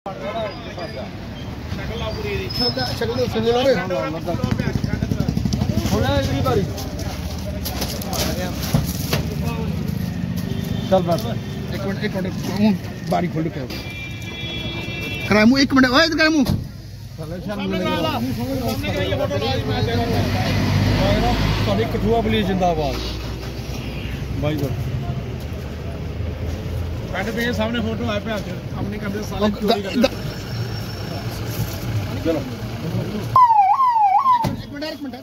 चल बस एक मिनट बारी खोल के कराए मुंह एक मिनट ओए कराए मुंह कठुआ पुलिस जिंदाबाद भाई पे सामने फोटो आए पे अपने कमरे साले चोरी कर चलो एक मिनट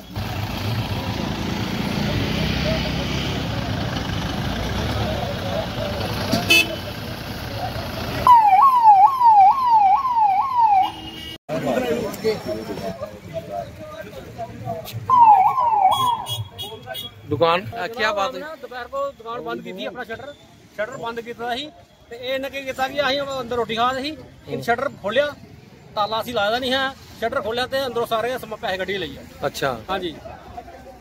दुकान क्या बात है? दोपहर को दुकान बंद की थी, अपना शटर बंद किया ਸੀ ਤੇ ਇਹਨੇ ਕੀ ਕੀਤਾ ਕਿ ਅਸੀਂ ਅੰਦਰ ਰੋਟੀ ਖਾ ਰਹੇ ਸੀ ਇਨ ਸ਼ਟਰ ਖੋਲਿਆ ਤਾਲਾ ਅਸੀਂ ਲਾਇਆ ਨਹੀਂ ਹੈ ਸ਼ਟਰ ਖੋਲਿਆ ਤੇ ਅੰਦਰੋਂ ਸਾਰੇ ਪੈਸੇ ਕੱਢੀ ਲਈ अच्छा ਹਾਂਜੀ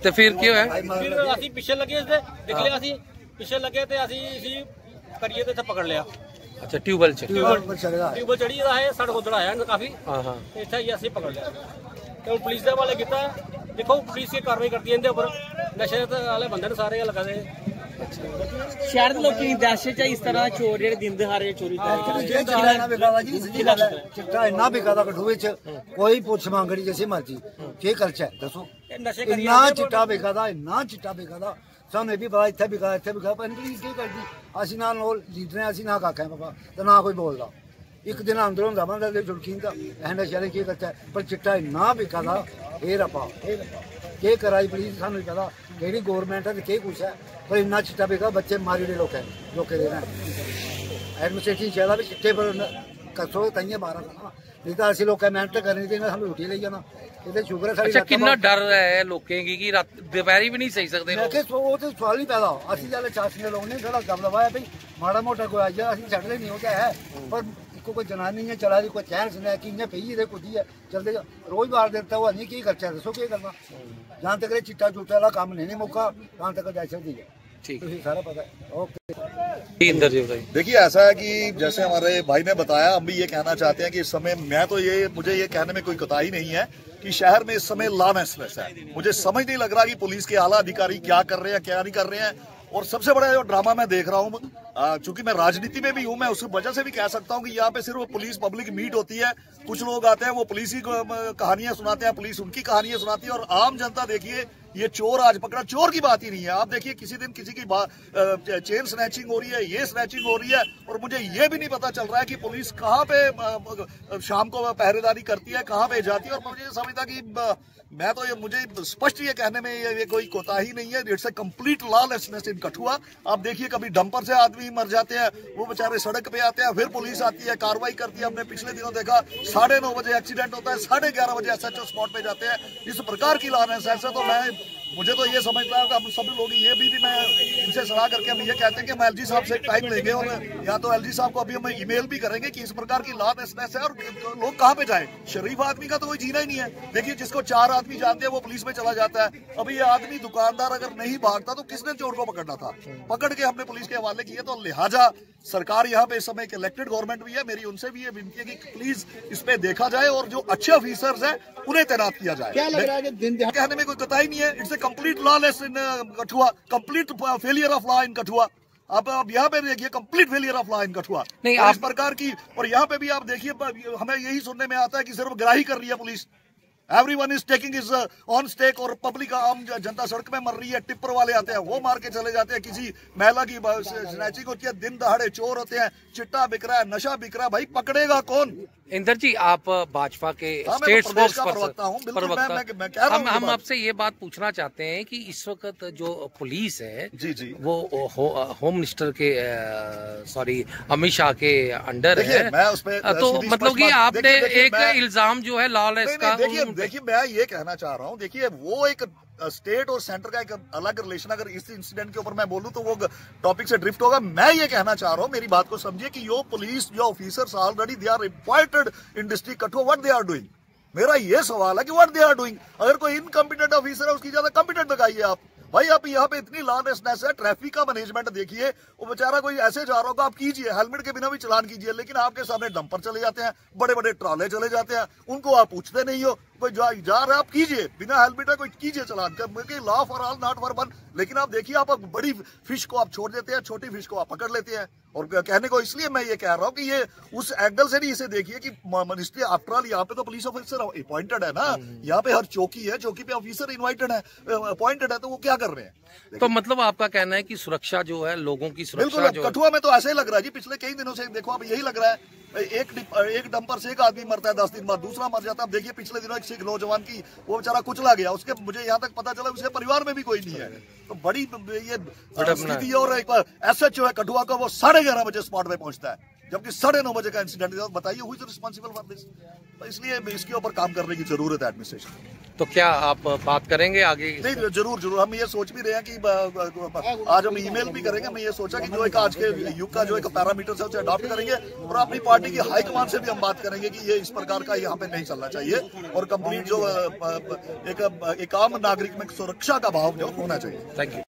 ਤੇ ਫਿਰ ਕੀ ਹੋਇਆ? ਫਿਰ ਅਸੀਂ ਪਿੱਛੇ ਲੱਗੇ ਤੇ ਦੇਖ ਲਿਆ ਅਸੀਂ ਪਿੱਛੇ ਲੱਗੇ ਤੇ ਅਸੀਂ ਕਰੀਏ ਤੇ ਇੱਥੇ ਪਕੜ ਲਿਆ अच्छा ट्यूबवेल ਟਿਊਬਲ ਚੜੀ ਦਾ ਹੈ ਸਾਡੇ ਕੋਲ ਦੜਾਇਆ ਇਹਨੇ ਕਾਫੀ हाँ हाँ ਤੇ ਇੱਥੇ ਹੀ ਅਸੀਂ ਪਕੜ ਲਿਆ ਤੇ ਹੁਣ ਪੁਲਿਸ ਦੇ ਵਾਲੇ ਕੀਤਾ ਦੇਖੋ ਪੁਲਿਸ ਕੀ ਕਾਰਵਾਈ ਕਰਦੀ ਹੈ ਇਹਦੇ ਉੱਪਰ ਨਸ਼ੇ ਵਾਲੇ ਬੰਦੇ ਨੇ ਸਾਰੇ ਲਗਾ ਦੇ शहर के लोग दहशत है इस तरह चोर जेडे दिन दिहाड़े चोरी चिट्टा इन्ना बिका कठुए च कोई पुछ मंगड़ी जैसी मर्जी के करचा दसो इन्ना चिट्टा बिका इन्ना चिट्टा बिका सानू भी पता इत्थे बिका पर की करदी असीं ना लीडर हैं असीं ना कक्ख है बाबा ते ना कोई बोलदा एक दिन अंदर होंदा बंदा झुड़की दा ऐंड शहर की करचा पर चिट्टा इन्ना बिका ए रपा के कराई पुलिस सानू पता केड़ी गौरमेंट है ते के कुछ है पर इन्ना चिट्टा बिका बच्चे मारी लोग दे एडमिनिस्ट्रेशन चाहिए भी चिट्टे पर कसो ताइए 12 नहीं तो असं लोग मेहनत करनी चाहिए सानू रोटी ले जाना ये शुगर है। अच्छा कितना डर है लोगों की कि रात दोपहरी भी नहीं सही सकते मैं कि वो तो सवाल ही पैदा असं जल्द चाषी लोग ने थोड़ा गम दबाया भाई माड़ा मोटा कोई आ जाए असं छड़ते नहीं होता है पर कोई जनानी है चला दी कोई चैन सुना कि इं पी कुदी है चलते रोज बार देता हुआ नहीं की खर्चा दसो क्या करना जहाँ तक चिट्टा चुट्टा वाला काम नहीं मुक्का वहाँ तक दहशत ही है सारा पता है। ओके देखिए ऐसा है कि जैसे हमारे भाई ने बताया हम भी ये कहना चाहते हैं कि इस समय मुझे ये कहने में कोई कोताही नहीं है कि शहर में इस समय लॉलेसनेस है। मुझे समझ नहीं लग रहा कि पुलिस के आला अधिकारी क्या कर रहे हैं क्या नहीं कर रहे हैं। और सबसे बड़ा जो ड्रामा मैं देख रहा हूँ चूंकि मैं राजनीति में भी हूँ मैं उस वजह से भी कह सकता हूँ कि यहाँ पे सिर्फ पुलिस पब्लिक मीट होती है। कुछ लोग आते हैं वो पुलिस की कहानियां सुनाते हैं पुलिस उनकी कहानियां सुनाती है और आम जनता देखिए ये चोर आज पकड़ा चोर की बात ही नहीं है। आप देखिए किसी दिन किसी की चेन स्नैचिंग हो रही है ये स्नैचिंग हो रही है और मुझे ये भी नहीं पता चल रहा है कि पुलिस कहाँ पे शाम को पहरेदारी करती है कहाँ पे जाती है। और मुझे समझता कि मैं तो मुझे स्पष्ट ये कहने में ये कोई कोताही नहीं है। इट्स ए कंप्लीट लॉलेसनेस इन कठुआ। आप देखिए कभी डंपर से आदमी मर जाते हैं वो बेचारे सड़क पे आते हैं फिर पुलिस आती है कार्रवाई करती है। हमने पिछले दिनों देखा 9:30 बजे एक्सीडेंट होता है 11:30 बजे SHO स्पॉट पे जाते हैं। इस प्रकार की लॉलेसनेस है तो मुझे तो ये समझता है कि हम सभी लोग ये भी मैं इनसे सलाह करके हम ये कहते हैं कि हम LG साहब से टाइम लेंगे और या तो LG साहब को अभी हम ईमेल भी करेंगे कि इस प्रकार की लॉलेसनेस है और लोग कहाँ पे जाए। शरीफ आदमी का तो कोई जीना ही नहीं है। देखिए जिसको 4 आदमी जानते हैं वो पुलिस में चला जाता है। अभी ये आदमी दुकानदार अगर नहीं भागता तो किसने चोर को पकड़ना था। पकड़ के हमने पुलिस के हवाले किए तो लिहाजा सरकार यहाँ पे इस समय इलेक्टेड गवर्नमेंट भी है मेरी उनसे भी ये विनती है कि प्लीज इस पे देखा जाए और जो अच्छे ऑफिसर्स हैं उन्हें तैनात किया जाए। क्या लग रहा है कि दिन कहने में कोई कोताही नहीं है। It's a complete lawless in Kathua complete failure of law in Kathua. आप यहाँ पे देखिए complete failure of law in Kathua नहीं इस प्रकार की। और यहाँ पे भी आप देखिए हमें यही सुनने में आता है कि सिर्फ ग्राही कर रही है police. Everyone is taking is on stake और पब्लिक आम जनता सड़क में मर रही है। टिप्पर वाले आते हैं वो मार के चले जाते हैं। किसी महिला की स्नैचिंग होती है दिन दहाड़े चोर होते हैं चिट्टा बिक रहा है नशा बिक रहा है भाई पकड़ेगा कौन। इंदर जी आप भाजपा के स्टेट स्पोर्ट्स प्रवक्ता हूँ। हम आपसे ये बात पूछना चाहते हैं कि इस वक्त जो पुलिस है जी वो होम मिनिस्टर के सॉरी अमित शाह के अंडर है। मैं उस पे तो मतलब कि आपने एक इल्जाम जो है लॉलेस का देखिए मैं ये कहना चाह रहा हूँ। देखिए वो एक स्टेट और सेंटर का एक अलग रिलेशन अगर इस इंसिडेंट के ऊपर मैं बोलूं तो वो टॉपिक से ड्रिफ्ट होगा। मैं ये कहना चाह रहा हूं मेरी बात को समझिए कि यो पुलिस जो officers already they are reported in district Kathua what they are doing. मेरा ये सवाल है कि व्हाट दे आर डूइंग। अगर कोई इनकम्पिटेंट ऑफिसर है उसकी ज्यादा कम्पिटेंट लगाइए आप। भाई आप यहाँ पे इतनी लॉनेसनेस है, ट्रैफिक का मैनेजमेंट देखिए, वो बेचारा कोई ऐसे जा रहा होगा, आप कीजिए हेलमेट के बिना भी चलान कीजिए, लेकिन आपके सामने डंपर चले जाते हैं, बड़े बड़े ट्रॉले चले जाते हैं, उनको आप पूछते नहीं हो। कोई जा रहा है, आप कीजिए बिना हेलमेट है, कोई कीजिए challan, law for all not for one. लेकिन आप देखिए, आप बड़ी फिश को आप छोड़ देते हैं, छोटी फिश को आप पकड़ लेते हैं। और कहने को इसलिए मैं ये कह रहा हूँ कि ये उस एंगल से नहीं इसे देखिए कि मिनिस्ट्री आफ्टर ऑल यहाँ पे तो पुलिस ऑफिसर अपॉइंटेड है ना, यहाँ पे हर चौकी है, चौकी पे ऑफिसर इन्वाइटेड है, अपॉइंटेड है, तो वो क्या कर रहे हैं? तो मतलब आपका कहना है कि सुरक्षा जो है, लोगों की सुरक्षा बिल्कुल, जो कठुआ में तो ऐसे ही लग रहा है जी, पिछले कई दिनों से देखो, अब यही लग रहा है, एक डंपर से एक आदमी मरता है, 10 दिन बाद दूसरा मर जाता है। अब देखिए पिछले दिनों एक सिख नौजवान की वो बेचारा कुचला गया, उसके मुझे यहाँ तक पता चला उसके परिवार में भी कोई नहीं है। तो बड़ी ये स्थिति है। और एक बार SHO है कठुआ का, वो 11:30 बजे स्पॉट पे पहुंचता है, जबकि 9:30 बजे का इंसिडेंट है। बताइए who is responsible for this? तो इसलिए इसके ऊपर काम करने की जरूरत है एडमिनिस्ट्रेशन। तो क्या आप बात करेंगे आगे? नहीं, जरूर जरूर, हम ये सोच भी रहे हैं कि आज हम ईमेल भी करेंगे। मैं ये सोचा कि जो एक आज के युग का जो एक पैरामीटर है उसे अडॉप्ट करेंगे, और अपनी पार्टी की हाईकमान से भी हम बात करेंगे कि ये इस प्रकार का यहाँ पे नहीं चलना चाहिए, और कंप्लीट जो एक आम नागरिक में सुरक्षा का भाव जो होना चाहिए। Thank you.